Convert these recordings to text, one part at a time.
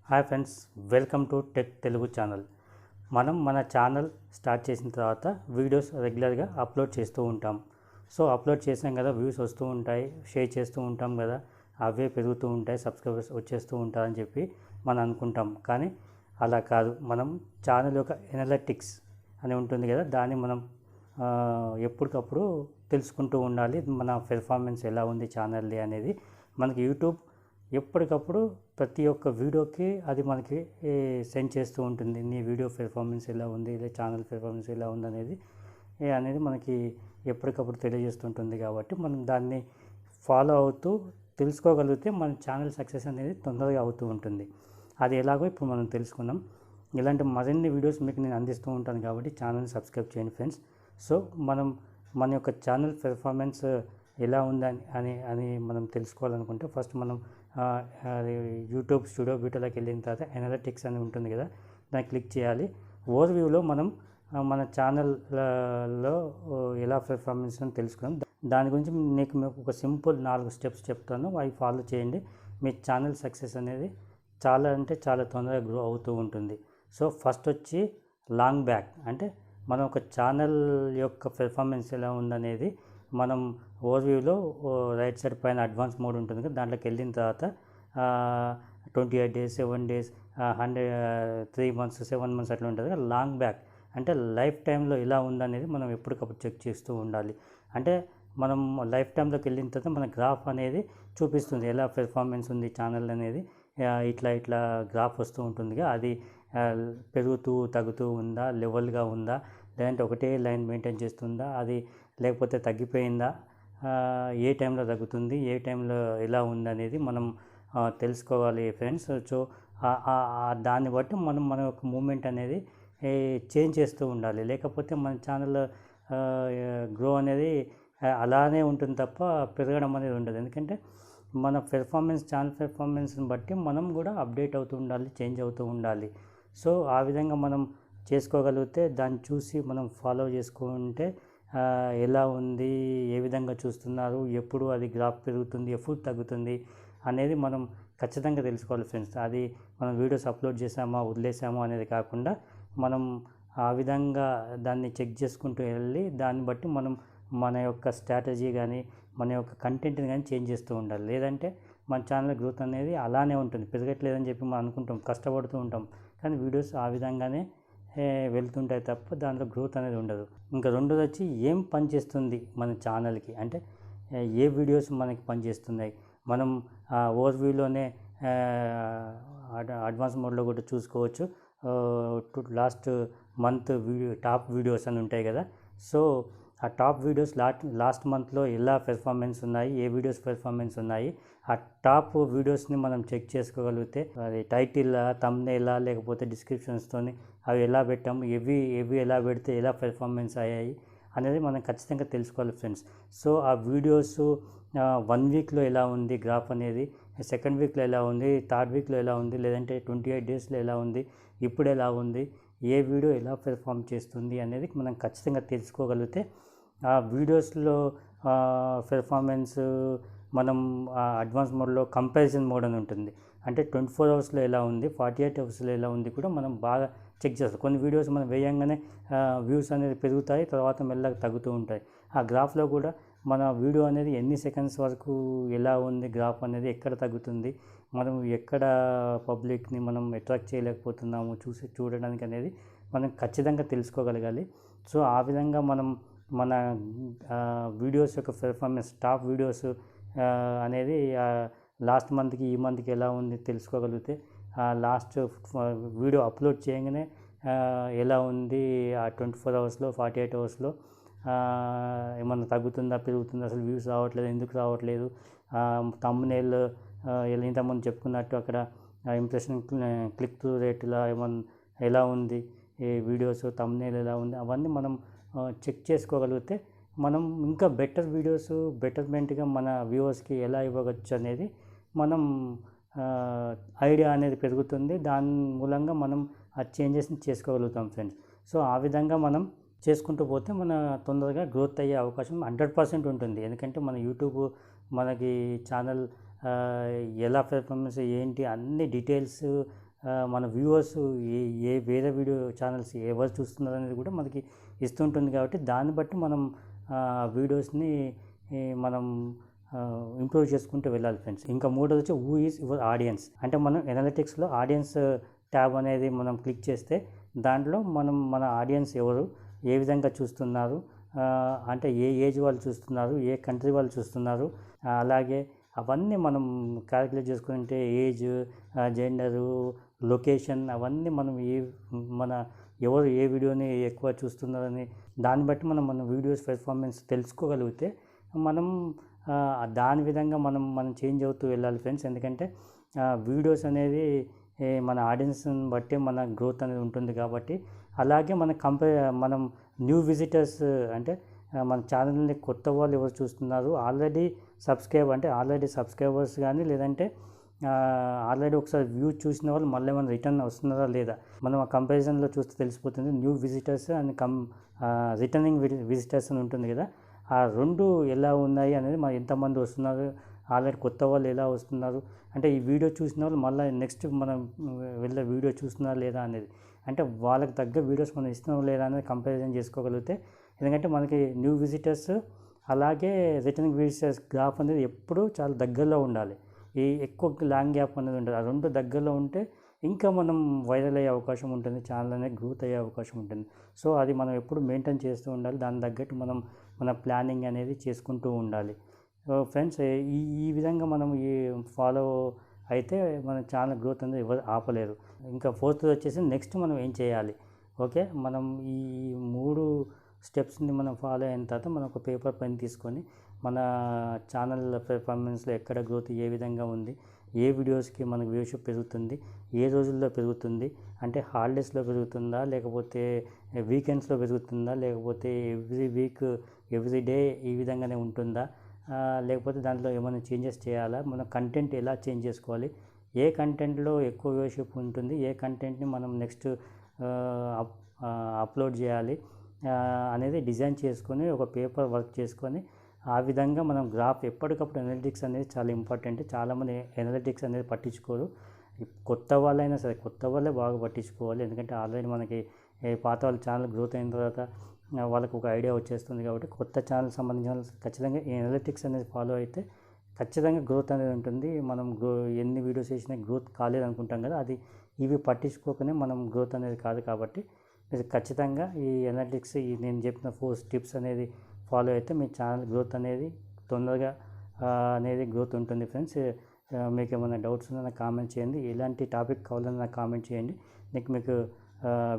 Hi friends, welcome to tech Telugu channel. మనం మన channel start చేసిన తర్వాత వీడియోస్ రెగ్యులర్గా అప్లోడ్ చేస్తూ ఉంటాం. సో అప్లోడ్ చేసాం కదా, వ్యూస్ వస్తూ ఉంటాయి, షేర్ చేస్తూ ఉంటాం కదా, అవే పెరుగుతూ ఉంటాయి, సబ్స్క్రైబర్స్ వచ్చేస్తూ ఉంటారని చెప్పి మనం అనుకుంటాం. కానీ అలా కాదు. మనం ఛానల్ యొక్క ఎనలిటిక్స్ అని ఉంటుంది కదా, దాన్ని మనం ఎప్పటికప్పుడు తెలుసుకుంటూ ఉండాలి. మన పెర్ఫార్మెన్స్ ఎలా ఉంది ఛానల్ది అనేది మనకి యూట్యూబ్ ఎప్పటికప్పుడు ప్రతి ఒక్క వీడియోకి అది మనకి సెండ్ చేస్తూ ఉంటుంది. నీ వీడియో పెర్ఫార్మెన్స్ ఎలా ఉంది, లేదా ఛానల్ పెర్ఫార్మెన్స్ ఎలా ఉంది అనేది మనకి ఎప్పటికప్పుడు తెలియజేస్తుంటుంది. కాబట్టి మనం దాన్ని ఫాలో అవుతూ తెలుసుకోగలిగితే మన ఛానల్ సక్సెస్ అనేది తొందరగా అవుతూ ఉంటుంది. అది ఎలాగో ఇప్పుడు మనం తెలుసుకుందాం. ఇలాంటి మరిన్ని వీడియోస్ మీకు నేను అందిస్తూ ఉంటాను కాబట్టి ఛానల్ని సబ్స్క్రైబ్ చేయండి ఫ్రెండ్స్. సో మనం మన యొక్క ఛానల్ పెర్ఫార్మెన్స్ ఎలా ఉందని అని మనం తెలుసుకోవాలనుకుంటే ఫస్ట్ మనం యూట్యూబ్ స్టూడియో బీటాలోకి వెళ్ళిన తర్వాత ఎనలిటిక్స్ అని ఉంటుంది కదా, దాన్ని క్లిక్ చేయాలి. ఓవర్వ్యూలో మనం మన ఛానల్లో ఎలా పెర్ఫార్మెన్స్ అని తెలుసుకుందాం. దాని గురించి మీకు ఒక సింపుల్ 4 స్టెప్స్ చెప్తాను, అవి ఫాలో చేయండి. మీ ఛానల్ సక్సెస్ అనేది చాలా అంటే చాలా తొందరగా గ్రో అవుతూ ఉంటుంది. సో ఫస్ట్ వచ్చి లాంగ్ బ్యాక్, అంటే మనం ఒక ఛానల్ యొక్క పెర్ఫార్మెన్స్ ఎలా ఉందనేది మనం ఓవర్వ్యూలో రైట్ సైడ్ పైన అడ్వాన్స్ మోడ్ ఉంటుంది కదా, దాంట్లోకి వెళ్ళిన తర్వాత 28 days, 7 days, 3 months, 7 months అట్లా ఉంటుంది కదా. లాంగ్ బ్యాక్ అంటే లైఫ్ టైంలో ఎలా ఉందనేది మనం ఎప్పటికప్పుడు చెక్ చేస్తూ ఉండాలి. అంటే మనం లైఫ్ టైంలోకి వెళ్ళిన తర్వాత మన గ్రాఫ్ అనేది చూపిస్తుంది, ఎలా పెర్ఫార్మెన్స్ ఉంది ఛానల్ అనేది. ఇట్లా గ్రాఫ్ వస్తూ ఉంటుంది. అది పెరుగుతూ తగ్గుతూ ఉందా, లెవెల్గా ఉందా, లేదంటే ఒకటే లైన్ మెయింటైన్ చేస్తుందా, అది లేకపోతే తగ్గిపోయిందా, ఏ టైంలో తగ్గుతుంది, ఏ టైంలో ఎలా ఉందనేది మనం తెలుసుకోవాలి ఫ్రెండ్స్. సో దాన్ని బట్టి మనం మన యొక్క మూమెంట్ అనేది చేంజ్ చేస్తూ ఉండాలి. లేకపోతే మన ఛానల్ గ్రో అనేది అలానే ఉంటుంది తప్ప పెరగడం అనేది ఉండదు. ఎందుకంటే మన ఛానల్ పెర్ఫార్మెన్స్ని బట్టి మనం కూడా అప్డేట్ అవుతూ ఉండాలి, చేంజ్ అవుతూ ఉండాలి. సో ఆ విధంగా మనం చేసుకోగలిగితే దాన్ని చూసి మనం ఫాలో చేసుకుంటే ఎలా ఉంది, ఏ విధంగా చూస్తున్నారు, ఎప్పుడు అది గ్రాఫ్ పెరుగుతుంది, ఎప్పుడు తగ్గుతుంది అనేది మనం ఖచ్చితంగా తెలుసుకోవాలి ఫ్రెండ్స్. అది మనం వీడియోస్ అప్లోడ్ చేసామా వదిలేసామా అనేది కాకుండా మనం ఆ విధంగా దాన్ని చెక్ చేసుకుంటూ వెళ్ళి దాన్ని బట్టి మనం మన యొక్క స్ట్రాటజీ కానీ మన యొక్క కంటెంట్ని కానీ చేంజ్ చేస్తూ ఉండాలి. లేదంటే మన ఛానల్ గ్రోత్ అనేది అలానే ఉంటుంది, పెరగట్లేదని చెప్పి మనం అనుకుంటాం, కష్టపడుతూ ఉంటాం, కానీ వీడియోస్ ఆ విధంగానే వెళ్తుంటాయి తప్ప దాంట్లో గ్రోత్ అనేది ఉండదు. ఇంకా రెండోది వచ్చి ఏం పని చేస్తుంది మన ఛానల్కి, అంటే ఏ వీడియోస్ మనకి పనిచేస్తున్నాయి. మనం ఓవర్వ్యూలోనే అడ్వాన్స్ మోడ్లో కూడా చూసుకోవచ్చు. లాస్ట్ మంత్ టాప్ వీడియోస్ అని ఉంటాయి కదా. సో ఆ టాప్ వీడియోస్ లాస్ట్ మంత్లో ఎలా పెర్ఫార్మెన్స్ ఉన్నాయి, ఏ వీడియోస్ పెర్ఫార్మెన్స్ ఉన్నాయి, ఆ టాప్ వీడియోస్ని మనం చెక్ చేసుకోగలిగితే అది టైటిల్, థంబ్నెయిల్ లేకపోతే డిస్క్రిప్షన్స్తో అవి ఎలా పెట్టాము, ఎవి ఎలా పెడితే ఎలా పెర్ఫార్మెన్స్ అయ్యాయి అనేది మనం ఖచ్చితంగా తెలుసుకోవాలి ఫ్రెండ్స్. సో ఆ వీడియోస్ 1 వీక్లో ఎలా ఉంది గ్రాఫ్ అనేది, సెకండ్ వీక్లో ఎలా ఉంది, థర్డ్ వీక్లో ఎలా ఉంది, లేదంటే 28 daysలో ఎలా ఉంది, ఇప్పుడు ఎలా ఉంది, ఏ వీడియో ఎలా పెర్ఫామ్ చేస్తుంది అనేది మనం ఖచ్చితంగా తెలుసుకోగలిగితే ఆ వీడియోస్లో పెర్ఫార్మెన్స్ మనం అడ్వాన్స్ మోడ్లో కంపారిజన్ మోడ్ అని ఉంటుంది. అంటే 24 hours ఎలా ఉంది, 48 hours ఎలా ఉంది కూడా మనం బాగా చెక్ చేస్తాం. కొన్ని వీడియోస్ మనం వేయంగానే వ్యూస్ అనేది పెరుగుతాయి, తర్వాత మెల్లగా తగ్గుతూ ఉంటాయి. ఆ గ్రాఫ్లో కూడా మన వీడియో అనేది ఎన్ని సెకండ్స్ వరకు ఎలా ఉంది, గ్రాఫ్ అనేది ఎక్కడ తగ్గుతుంది, మనం ఎక్కడ పబ్లిక్ని మనం అట్రాక్ట్ చేయలేకపోతున్నాము చూడడానికి అనేది మనం ఖచ్చితంగా తెలుసుకోగలగాలి. సో ఆ విధంగా మనం మన వీడియోస్ యొక్క పెర్ఫార్మెన్స్, టాప్ వీడియోస్ అనేది లాస్ట్ మంత్కి ఈ మంత్కి ఎలా ఉంది తెలుసుకోగలిగితే లాస్ట్ వీడియో అప్లోడ్ చేయగానే ఎలా ఉంది, ఆ 24 hours, 48 hours ఏమన్నా తగ్గుతుందా, పెరుగుతుందా, అసలు వ్యూస్ రావట్లేదు, ఎందుకు రావట్లేదు, థంబ్నెయిల్ ఇంతకుముందు చెప్పుకున్నట్టు అక్కడ ఇంప్రెషన్, క్లిక్ త్రూ రేటులా ఎలా ఉంది, ఈ వీడియోస్ థంబ్నెయిల్ ఎలా ఉంది, అవన్నీ మనం చెక్ చేసుకోగలిగితే మనం ఇంకా బెటర్ వీడియోస్ బెటర్మెంట్గా మన వ్యూవర్స్కి ఎలా ఇవ్వవచ్చు అనేది మనం ఐడియా అనేది పెరుగుతుంది. దాని మూలంగా మనం ఆ చేంజెస్ని చేసుకోగలుగుతాం ఫ్రెండ్స్. సో ఆ విధంగా మనం చేసుకుంటూ పోతే మన తొందరగా గ్రోత్ అయ్యే అవకాశం 100% ఉంటుంది. ఎందుకంటే మన యూట్యూబ్ మనకి ఛానల్ ఎలా పెర్ఫార్మెన్స్ ఏంటి అన్ని డీటెయిల్స్ మన వ్యూవర్స్ ఏ ఏ వేరే వీడియో ఛానల్స్ ఎవరు చూస్తున్నారు అనేది కూడా మనకి ఇస్తుంటుంది. కాబట్టి దాన్ని బట్టి మనం వీడియోస్ని మనం ఇంప్రూవ్ చేసుకుంటూ వెళ్ళాలి ఫ్రెండ్స్. ఇంకా మూడోది వచ్చి హూ ఈజ్ యువర్ ఆడియన్స్. అంటే మనం ఎనాలిటిక్స్లో ఆడియన్స్ ట్యాబ్ అనేది మనం క్లిక్ చేస్తే దాంట్లో మనం మన ఆడియన్స్ ఎవరు, ఏ విధంగా చూస్తున్నారు, అంటే ఏ ఏజ్ వాళ్ళు చూస్తున్నారు, ఏ కంట్రీ వాళ్ళు చూస్తున్నారు, అలాగే అవన్నీ మనం క్యాలిక్యులేట్ చేసుకుంటే ఏజ్, జెండరు, లొకేషన్ అవన్నీ మనం మన ఎవరు ఏ వీడియోని ఎక్కువ చూస్తున్నారని దాన్ని బట్టి మన వీడియోస్ పెర్ఫార్మెన్స్ తెలుసుకోగలిగితే మనం దాని విధంగా మనం చేంజ్ అవుతూ వెళ్ళాలి ఫ్రెండ్స్. ఎందుకంటే వీడియోస్ అనేది మన ఆడియన్స్ని బట్టి మన గ్రోత్ అనేది ఉంటుంది. కాబట్టి అలాగే మనం న్యూ విజిటర్స్ అంటే మన ఛానల్ని కొత్త వాళ్ళు ఎవరు చూస్తున్నారు, ఆల్రెడీ సబ్స్క్రైబర్స్ కానీ లేదంటే ఆల్రెడీ ఒకసారి వ్యూ చూసిన వాళ్ళు మళ్ళీ ఏమైనా రిటర్న్ వస్తున్నారా లేదా మనం ఆ కంపారిజన్లో చూస్తే తెలిసిపోతుంది. New visitors and returning visitors అని ఉంటుంది కదా, ఆ రెండు ఎలా ఉన్నాయి అనేది మన ఎంతమంది వస్తున్నారు, ఆల్రెడీ కొత్త వాళ్ళు ఎలా వస్తున్నారు, అంటే ఈ వీడియో చూసిన వాళ్ళు మళ్ళీ నెక్స్ట్ మనం వెళ్ళే వీడియో చూస్తున్నారా లేదా అనేది, అంటే వాళ్ళకి తగ్గ వీడియోస్ మనం ఇస్తున్నాం లేదా అనేది కంపారిజన్ చేసుకోగలిగితే. ఎందుకంటే మనకి న్యూ విజిటర్స్ అలాగే రిటర్నింగ్ విజిటర్స్ గ్రాఫ్ అనేది ఎప్పుడూ చాలా దగ్గరలో ఉండాలి. ఈ ఎక్కువ లాంగ్ గ్యాప్ అనేది ఉంటుంది. ఆ రెండు దగ్గరలో ఉంటే ఇంకా మనం వైరల్ అయ్యే అవకాశం ఉంటుంది, ఛానల్ అనేది గ్రోత్ అయ్యే అవకాశం ఉంటుంది. సో అది మనం ఎప్పుడు మెయింటైన్ చేస్తూ ఉండాలి. దాని తగ్గట్టు మన ప్లానింగ్ అనేది చేసుకుంటూ ఉండాలి. ఫ్రెండ్స్, ఈ విధంగా మనం ఫాలో అయితే మన ఛానల్ గ్రోత్ అనేది ఎవరు ఆపలేరు. ఇంకా ఫోర్త్ వచ్చేసి నెక్స్ట్ మనం ఏం చేయాలి. ఓకే, మనం ఈ 3 స్టెప్స్ని మనం ఫాలో అయిన తర్వాత మనం ఒక పేపర్ పెన్ తీసుకొని మన ఛానల్ పెర్ఫార్మెన్స్లో ఎక్కడ గ్రోత్ ఏ విధంగా ఉంది, ఏ వీడియోస్కి మనకు వ్యూషిప్ పెరుగుతుంది, ఏ రోజుల్లో పెరుగుతుంది, అంటే హాలిడేస్లో పెరుగుతుందా, లేకపోతే వీకెండ్స్లో పెరుగుతుందా, లేకపోతే ఎవ్రీ వీక్ ఎవ్రీ డే ఈ విధంగానే ఉంటుందా, లేకపోతే దాంట్లో ఏమైనా చేంజెస్ చేయాలా, మన కంటెంట్ ఎలా చేంజ్ చేసుకోవాలి, ఏ కంటెంట్లో ఎక్కువ వ్యూషిప్ ఉంటుంది, ఏ కంటెంట్ని మనం నెక్స్ట్ అప్లోడ్ చేయాలి అనేది డిజైన్ చేసుకొని ఒక పేపర్ వర్క్ చేసుకొని ఆ విధంగా మనం గ్రాఫ్ ఎప్పటికప్పుడు ఎనాలిటిక్స్ అనేది చాలా ఇంపార్టెంట్. చాలామంది ఎనాలిటిక్స్ అనేది పట్టించుకోరు. కొత్త వాళ్ళైనా సరే కొత్త వాళ్ళే బాగా పట్టించుకోవాలి. ఎందుకంటే ఆల్రెడీ మనకి పాత వాళ్ళ ఛానల్ గ్రోత్ అయిన తర్వాత వాళ్ళకు ఒక ఐడియా వచ్చేస్తుంది. కాబట్టి కొత్త ఛానల్ సంబంధించిన ఖచ్చితంగా ఈ ఎనాలిటిక్స్ అనేది ఫాలో అయితే ఖచ్చితంగా గ్రోత్ అనేది ఉంటుంది. మనం ఎన్ని వీడియోస్ చేసినా గ్రోత్ కాలేదు అనుకుంటాం కదా, అది ఇవి పట్టించుకోకనే మనం గ్రోత్ అనేది కాదు. కాబట్టి మీరు ఖచ్చితంగా ఈ ఎనాలిటిక్స్ నేను చెప్పిన 4 స్టెప్స్ అనేది ఫాలో అయితే మీ ఛానల్ గ్రోత్ అనేది తొందరగా అనేది గ్రోత్ ఉంటుంది. ఫ్రెండ్స్, మీకు ఏమైనా డౌట్స్ ఉన్నా నాకు కామెంట్ చేయండి. ఎలాంటి టాపిక్ కావాలని నాకు కామెంట్ చేయండి. మీకు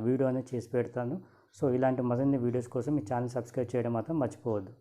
వీడియో అనేది చేసి పెడతాను. సో ఇలాంటి మరిన్ని వీడియోస్ కోసం మీ ఛానల్ సబ్స్క్రైబ్ చేయడం మాత్రం మర్చిపోవద్దు.